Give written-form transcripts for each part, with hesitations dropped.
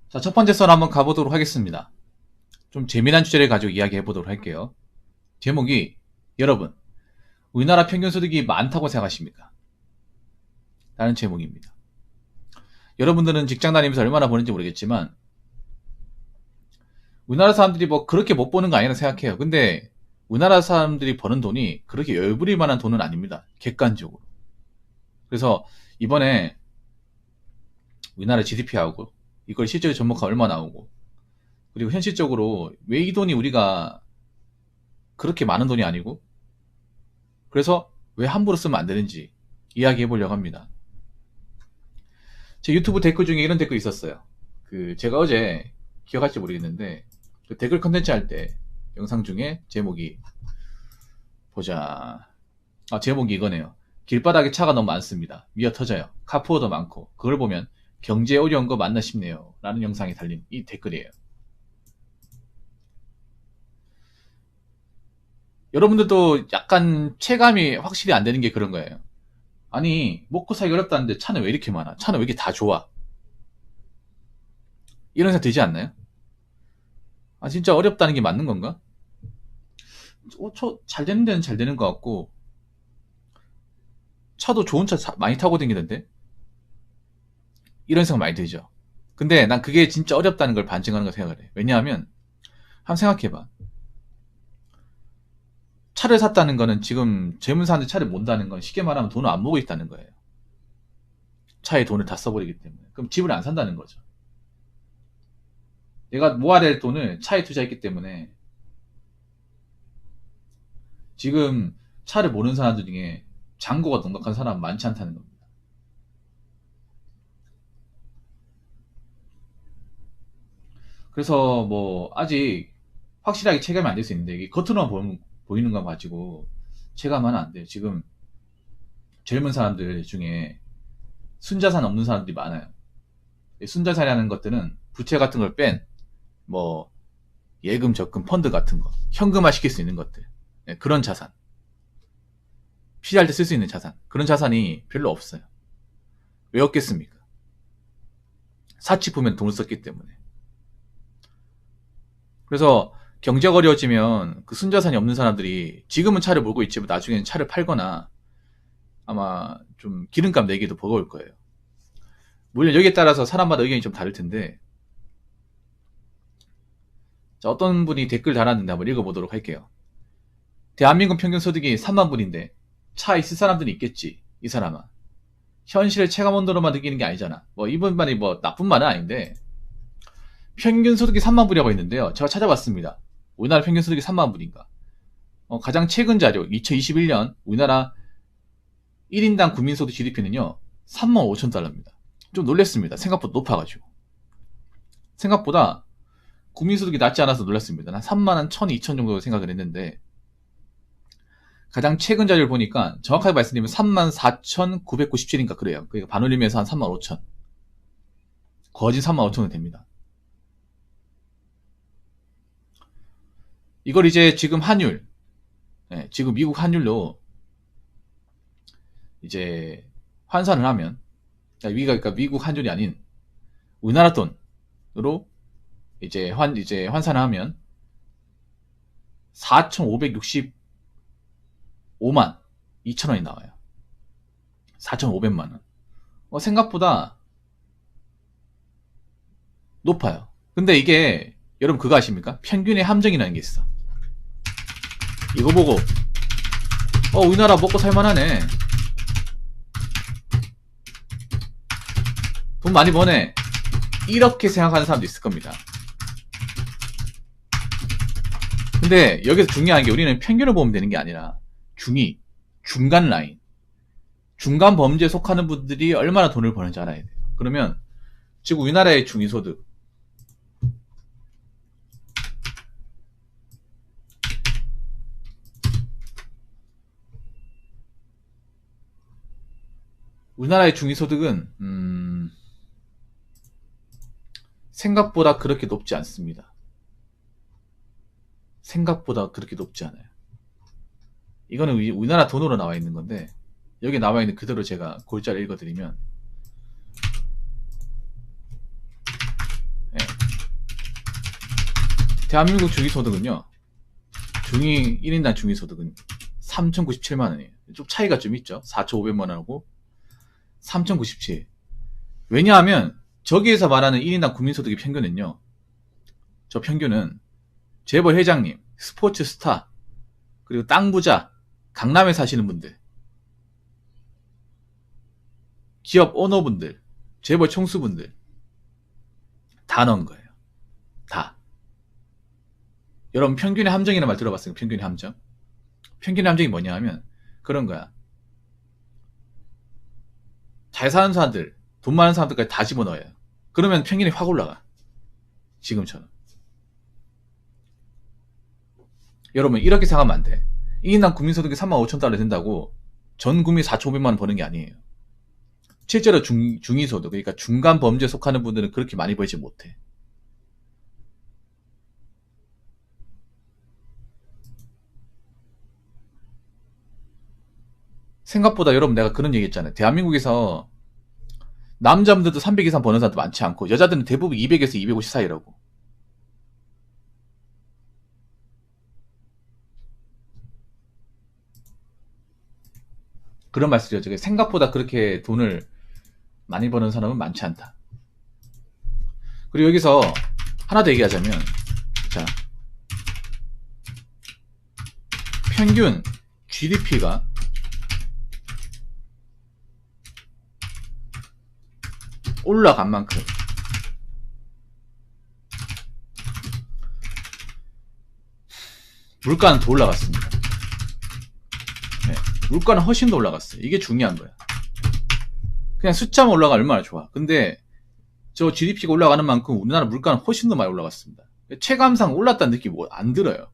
자, 첫 번째 썰 한번 가보도록 하겠습니다. 좀 재미난 주제를 가지고 이야기해보도록 할게요. 제목이, 여러분, 우리나라 평균 소득이 많다고 생각하십니까? 라는 제목입니다. 여러분들은 직장 다니면서 얼마나 버는지 모르겠지만, 우리나라 사람들이 뭐 그렇게 못 버는 거 아니라 생각해요. 근데 우리나라 사람들이 버는 돈이 그렇게 열부릴 만한 돈은 아닙니다. 객관적으로. 그래서 이번에 우리나라 GDP하고 이걸 실제로 접목하면 얼마 나오고, 그리고 현실적으로 왜 이 돈이 우리가 그렇게 많은 돈이 아니고, 그래서 왜 함부로 쓰면 안 되는지 이야기해 보려고 합니다. 제 유튜브 댓글 중에 이런 댓글이 있었어요. 제가 어제 기억할지 모르겠는데, 그 댓글 컨텐츠 할 때 영상 중에 제목이, 보자. 제목이 이거네요. 길바닥에 차가 너무 많습니다. 미어 터져요. 카푸어도 많고, 그걸 보면 경제에 어려운 거 맞나 싶네요. 라는 영상이 달린 이 댓글이에요. 여러분들도 약간 체감이 확실히 안 되는 게 그런 거예요. 아니, 먹고 살기 어렵다는데 차는 왜 이렇게 많아? 차는 왜 이렇게 다 좋아? 이런 생각 들지 않나요? 진짜 어렵다는 게 맞는 건가? 잘 되는 데는 잘 되는 것 같고, 차도 좋은 차 많이 타고 다니던데? 이런 생각 많이 들죠. 근데 난 그게 진짜 어렵다는 걸 반증하는 거 생각을 해. 왜냐하면, 한번 생각해봐. 차를 샀다는 거는 지금 젊은 사람들이 차를 몬다는 건 쉽게 말하면 돈을 안 모으고 있다는 거예요. 차에 돈을 다 써버리기 때문에. 그럼 집을 안 산다는 거죠. 내가 모아야 될 돈을 차에 투자했기 때문에 지금 차를 모르는 사람들 중에 잔고가 넉넉한 사람은 많지 않다는 겁니다. 그래서 뭐 아직 확실하게 체감이 안 될 수 있는데, 이게 겉으로만 보이는 거 가지고 체감하면 안 돼요. 지금 젊은 사람들 중에 순자산 없는 사람들이 많아요. 순자산이라는 것들은 부채 같은 걸 뺀, 뭐 예금, 적금, 펀드 같은 거 현금화 시킬 수 있는 것들, 그런 자산, 필요할 때 쓸 수 있는 자산, 그런 자산이 별로 없어요. 왜 없겠습니까? 사치 보면 돈을 썼기 때문에. 그래서 경제가 어려워지면 그 순자산이 없는 사람들이 지금은 차를 몰고 있지만 나중에는 차를 팔거나 아마 좀 기름값 내기도 버거울 거예요. 물론 여기에 따라서 사람마다 의견이 좀 다를 텐데, 자, 어떤 분이 댓글 달았는데 한번 읽어보도록 할게요. 대한민국 평균 소득이 3만 불인데 차 있을 사람들이 있겠지. 이 사람아, 현실을 체감 온도로만 느끼는 게 아니잖아. 뭐 이분 말이 뭐 나쁜 말은 아닌데, 평균 소득이 3만 불이라고 했는데요. 제가 찾아봤습니다. 우리나라 평균 소득이 3만 불인가? 가장 최근 자료 2021년 우리나라 1인당 국민소득 GDP는요 3만 5천 달러입니다. 좀 놀랬습니다. 생각보다 높아가지고. 생각보다 국민소득이 낮지 않아서 놀랐습니다. 한 3만 한 1,000, 2천 정도 생각을 했는데, 가장 최근 자료를 보니까 정확하게 말씀드리면 3만 4,997인가 그래요. 그러니까 반올림해서 한 3만 5천. 거진 3만 5천은 됩니다. 이걸 이제 지금 환율, 지금 미국 환율로 이제 환산을 하면, 그러니까 미국 환율이 아닌 우리나라 돈으로 이제 환산을 하면 4,565만 2천 원이 나와요. 4,500만 원. 생각보다 높아요. 근데 이게 여러분 그거 아십니까? 평균의 함정이라는 게 있어. 이거 보고 우리나라 먹고 살만하네, 돈 많이 버네, 이렇게 생각하는 사람도 있을 겁니다. 근데 여기서 중요한 게, 우리는 평균을 보면 되는 게 아니라 중간 라인, 중간 범죄에 속하는 분들이 얼마나 돈을 버는지 알아야 돼요. 그러면 지금 우리나라의 중위소득, 우리나라의 중위소득은 생각보다 그렇게 높지 않습니다. 생각보다 그렇게 높지 않아요. 이거는 우리나라 돈으로 나와 있는 건데, 여기 나와 있는 그대로 제가 골자를 읽어드리면, 대한민국 중위소득은요. 중위 1인당 중위소득은 3,097만원이에요. 좀 차이가 좀 있죠. 4,500만원하고 3,097. 왜냐하면 저기에서 말하는 1인당 국민소득의 평균은요. 저 평균은 재벌 회장님, 스포츠 스타, 그리고 땅 부자, 강남에 사시는 분들, 기업 오너분들, 재벌 총수분들 다 넣은 거예요. 다. 여러분 평균의 함정이라는 말 들어봤어요? 평균의 함정? 평균의 함정이 뭐냐 하면 그런 거야. 잘 사는 사람들, 돈 많은 사람들까지 다 집어넣어요. 그러면 평균이 확 올라가. 지금처럼. 여러분 이렇게 생각하면 안 돼. 1인당 국민소득이 35,000달러 된다고 전 국민 4,500만원 버는 게 아니에요. 실제로 중위소득, 그러니까 중간 범죄에 속하는 분들은 그렇게 많이 벌지 못해. 생각보다 여러분 내가 그런 얘기 했잖아요. 대한민국에서 남자분들도 300 이상 버는 사람도 많지 않고 여자들은 대부분 200에서 250 사이라고. 그런 말씀이죠. 생각보다 그렇게 돈을 많이 버는 사람은 많지 않다. 그리고 여기서 하나 더 얘기하자면, 자, 평균 GDP가 올라간 만큼 물가는 더 올라갔습니다. 네, 물가는 훨씬 더 올라갔어요. 이게 중요한 거야. 그냥 숫자만 올라가면 얼마나 좋아. 근데 저 GDP가 올라가는 만큼 우리나라 물가는 훨씬 더 많이 올라갔습니다. 체감상 올랐다는 느낌이 안 들어요.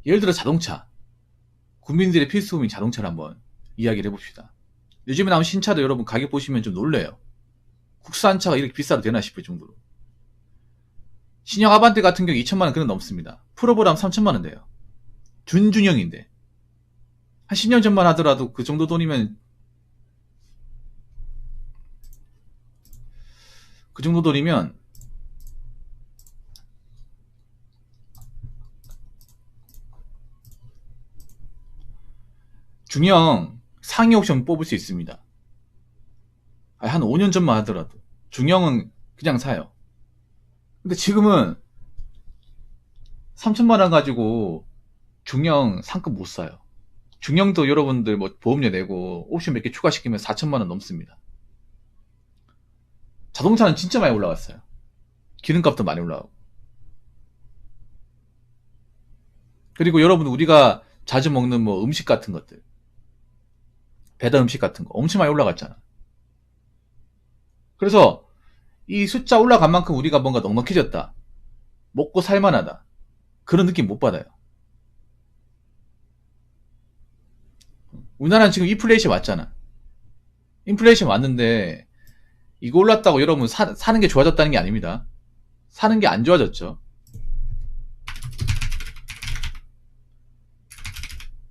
예를 들어 자동차. 국민들의 필수품인 자동차를 한번 이야기를 해봅시다. 요즘에 나온 신차도 여러분 가격 보시면 좀 놀래요. 국산차가 이렇게 비싸도 되나 싶을 정도로. 신형 아반떼 같은 경우 2천만원 그냥 넘습니다. 프로보다 하면 3천만원 돼요. 준중형인데. 한 10년 전만 하더라도 그 정도 돈이면 중형 상위 옵션 뽑을 수 있습니다. 한 5년 전만 하더라도 중형은 그냥 사요. 근데 지금은 3천만원 가지고 중형 상급 못 사요. 중형도 여러분들 뭐 보험료 내고 옵션 몇 개 추가시키면 4천만원 넘습니다. 자동차는 진짜 많이 올라갔어요. 기름값도 많이 올라가고. 그리고 여러분 우리가 자주 먹는 뭐 음식 같은 것들, 배달 음식 같은 거 엄청 많이 올라갔잖아. 그래서 이 숫자 올라간 만큼 우리가 뭔가 넉넉해졌다, 먹고 살만하다, 그런 느낌 못 받아요. 우리나라는 지금 인플레이션 왔잖아. 인플레이션 왔는데 이거 올랐다고 여러분 사는 게 좋아졌다는 게 아닙니다. 사는 게 안 좋아졌죠.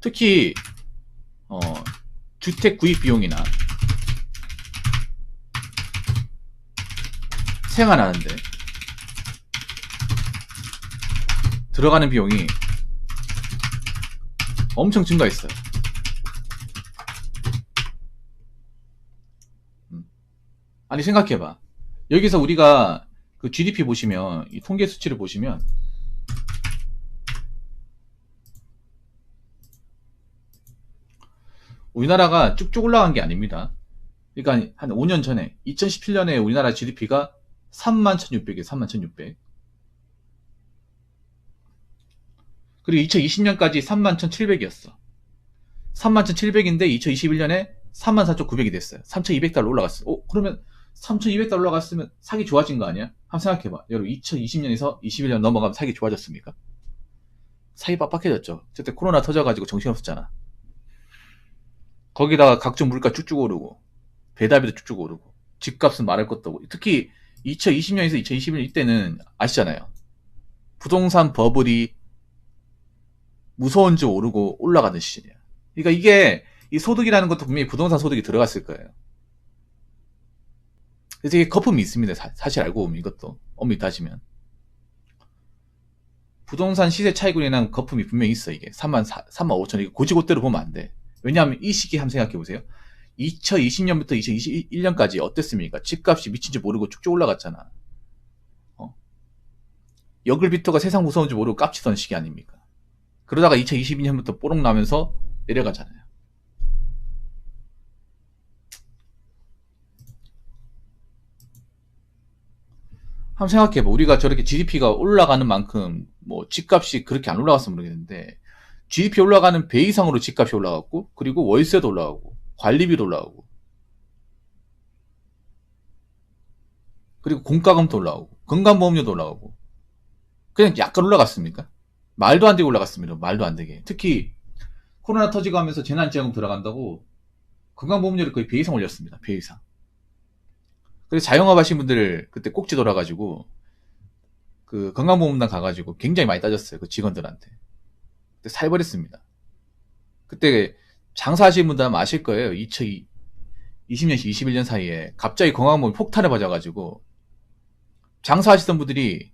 특히 주택 구입 비용이나 생활하는데 들어가는 비용이 엄청 증가했어요. 아니 생각해봐. 여기서 우리가 그 GDP 보시면, 이 통계 수치를 보시면 우리나라가 쭉쭉 올라간 게 아닙니다. 그러니까 한 5년 전에 2017년에 우리나라 GDP가 31,600이에요. 31,600. 그리고 2020년까지 31,700이었어. 31,700인데 2021년에 34,900이 됐어요. 3,200달러 올라갔어. 그러면 3,200달러 올라갔으면 사기 좋아진 거 아니야? 한번 생각해봐. 여러분 2020년에서 21년 넘어가면 사기 좋아졌습니까? 사기 빡빡해졌죠. 그때 코로나 터져가지고 정신없었잖아. 거기다가 각종 물가 쭉쭉 오르고 배달비도 쭉쭉 오르고 집값은 말할 것도 없고, 특히 2020년에서 2021년 이때는 아시잖아요. 부동산 버블이 무서운 줄 오르고 올라가는 시즌이야. 그러니까 이게 이 소득이라는 것도 분명히 부동산 소득이 들어갔을 거예요. 그래서 이게 거품이 있습니다. 사실 알고 보면 이것도 엄밀히 따지면. 부동산 시세 차익으로 인한 거품이 분명히 있어. 이게 3만 5천. 이거 고지고대로 보면 안 돼. 왜냐하면 이 시기 한번 생각해 보세요. 2020년부터 2021년까지 어땠습니까? 집값이 미친 줄 모르고 쭉쭉 올라갔잖아. 여글비터가 세상 무서운 줄 모르고 깝치던 시기 아닙니까? 그러다가 2022년부터 뽀록 나면서 내려가잖아요. 한번 생각해봐. 우리가 저렇게 GDP가 올라가는 만큼 뭐 집값이 그렇게 안 올라갔으면 모르겠는데 GDP 올라가는 배 이상으로 집값이 올라갔고, 그리고 월세도 올라가고 관리비도 올라가고, 그리고 공과금도 올라가고 건강보험료도 올라가고. 그냥 약간 올라갔습니까? 말도 안 되게 올라갔습니다. 말도 안 되게. 특히 코로나 터지고 하면서 재난지원금 들어간다고 건강보험료를 거의 배 이상 올렸습니다. 배 이상. 그래서 자영업 하신 분들 그때 꼭지 돌아가지고 그 건강보험단 가가지고 굉장히 많이 따졌어요. 그 직원들한테. 그때 살벌했습니다. 그때 장사하시는 분들 아마 아실 거예요. 2020년에서 21년 사이에 갑자기 건강보험이 폭탄을 맞아가지고 장사하시던 분들이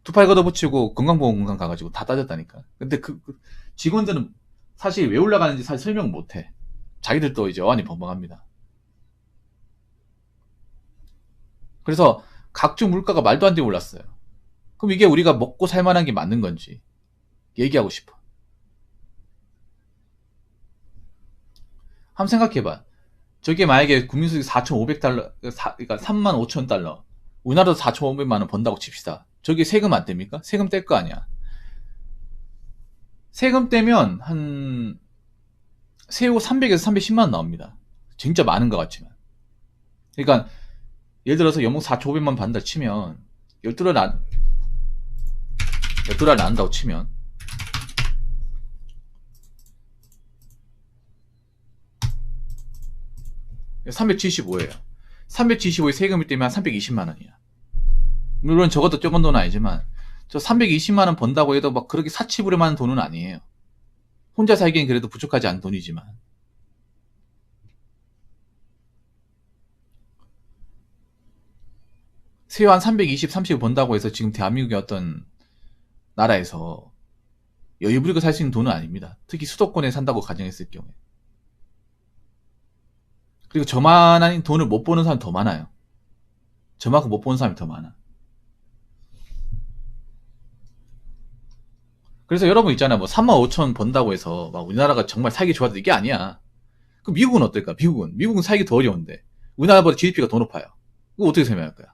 두 팔 걷어붙이고 건강보험공단 가가지고 다 따졌다니까. 근데 그 직원들은 사실 왜 올라가는지 사실 설명 못해. 자기들도 이제 어안이 벙벙합니다. 그래서 각종 물가가 말도 안 되게 올랐어요. 그럼 이게 우리가 먹고 살만한 게 맞는 건지 얘기하고 싶어. 한번 생각해봐. 저게 만약에 국민소득이 4,500달러, 그러니까 35,000달러. 우리나라도 4,500만원 번다고 칩시다. 저게 세금 안 뗍니까? 세금 뗄 거 아니야. 세금 떼면 세후 300에서 310만원 나옵니다. 진짜 많은 것 같지만. 그러니까 예를 들어서 연봉 4,500만 받는다 치면 12달 나온다고 치면 375예요. 375에 세금을 떼면 320만원이야. 물론 적어도 적은 돈은 아니지만 저 320만원 번다고 해도 막 그렇게 사치부려만 돈은 아니에요. 혼자 살기엔 그래도 부족하지 않은 돈이지만. 세후 한 320, 30 번다고 해서 지금 대한민국의 어떤 나라에서 여유 부리고 살 수 있는 돈은 아닙니다. 특히 수도권에 산다고 가정했을 경우에. 그리고 저만한 돈을 못 버는 사람이 더 많아요. 저만큼 못 버는 사람이 더 많아. 그래서 여러분 있잖아, 뭐 35,000 번다고 해서 막 우리나라가 정말 살기 좋아도 이게 아니야. 그럼 미국은 어떨까? 미국은 살기 더 어려운데 우리나라보다 GDP가 더 높아요. 이거 어떻게 설명할 거야?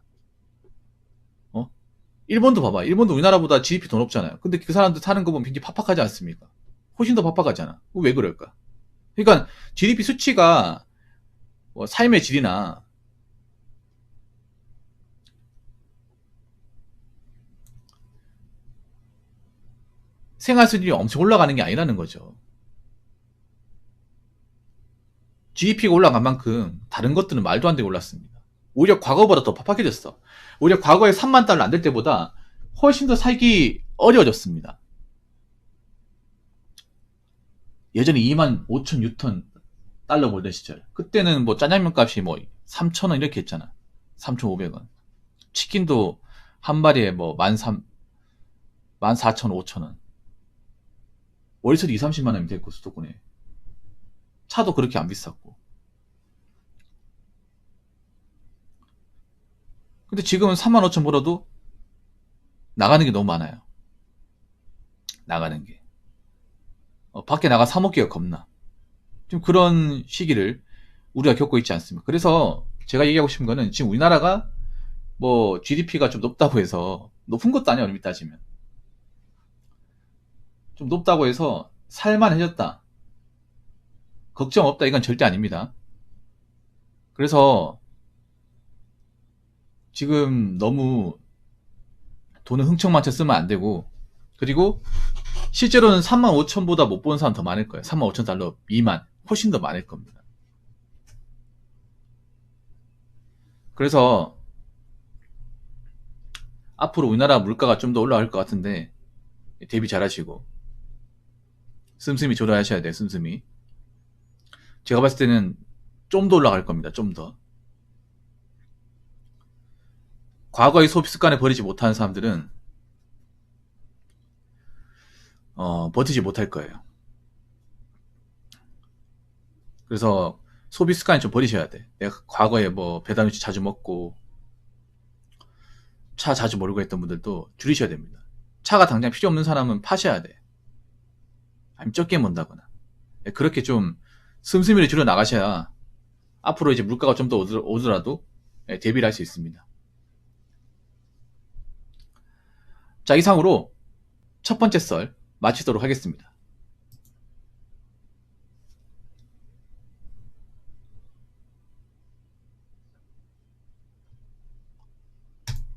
일본도 봐봐. 일본도 우리나라보다 GDP 더 높잖아요. 근데 그 사람들 사는 거 보면 굉장히 팍팍하지 않습니까? 훨씬 더 팍팍하잖아. 왜 그럴까? 그러니까 GDP 수치가 뭐 삶의 질이나 생활 수준이 엄청 올라가는 게 아니라는 거죠. GDP가 올라간 만큼 다른 것들은 말도 안 되게 올랐습니다. 오히려 과거보다 더 팍팍해졌어. 오히려 과거에 3만 달러 안 될 때보다 훨씬 더 살기 어려워졌습니다. 예전에 2만 5천 뉴턴 달러 벌던 시절. 그때는 뭐 짜장면 값이 뭐 3,000원 이렇게 했잖아. 3,500원. 치킨도 한 마리에 뭐 14,000원, 5,000원. 월세도 2, 30만 원이면 됐고, 수도권에. 차도 그렇게 안 비쌌고. 근데 지금은 3만 5천 벌어도 나가는 게 너무 많아요. 나가는 게. 밖에 나가 사 먹기가 겁나. 좀 그런 시기를 우리가 겪고 있지 않습니까? 그래서 제가 얘기하고 싶은 거는 지금 우리나라가 뭐 GDP가 좀 높다고 해서, 높은 것도 아니야, 얼핏 따지면. 좀 높다고 해서 살만해졌다, 걱정 없다, 이건 절대 아닙니다. 그래서 지금 너무 돈을 흥청망청 쓰면 안 되고, 그리고 실제로는 3만 5천보다 못 보는 사람 더 많을 거예요. 3만 5천 달러 미만 훨씬 더 많을 겁니다. 그래서 앞으로 우리나라 물가가 좀 더 올라갈 것 같은데 대비 잘 하시고 씀씀이 조절하셔야 돼요. 씀씀이. 제가 봤을 때는 좀 더 올라갈 겁니다. 좀 더. 과거의 소비 습관을 버리지 못하는 사람들은 버티지 못할 거예요. 그래서 소비 습관이 좀 버리셔야 돼. 내가 과거에 뭐 배달 음식 자주 먹고 차 자주 몰고 했던 분들도 줄이셔야 됩니다. 차가 당장 필요 없는 사람은 파셔야 돼. 아니면 적게 mon다거나. 그렇게 좀 씀씀이를 줄여 나가셔야 앞으로 이제 물가가 좀 더 오더라도 대비를 할 수 있습니다. 자, 이상으로 첫 번째 썰 마치도록 하겠습니다.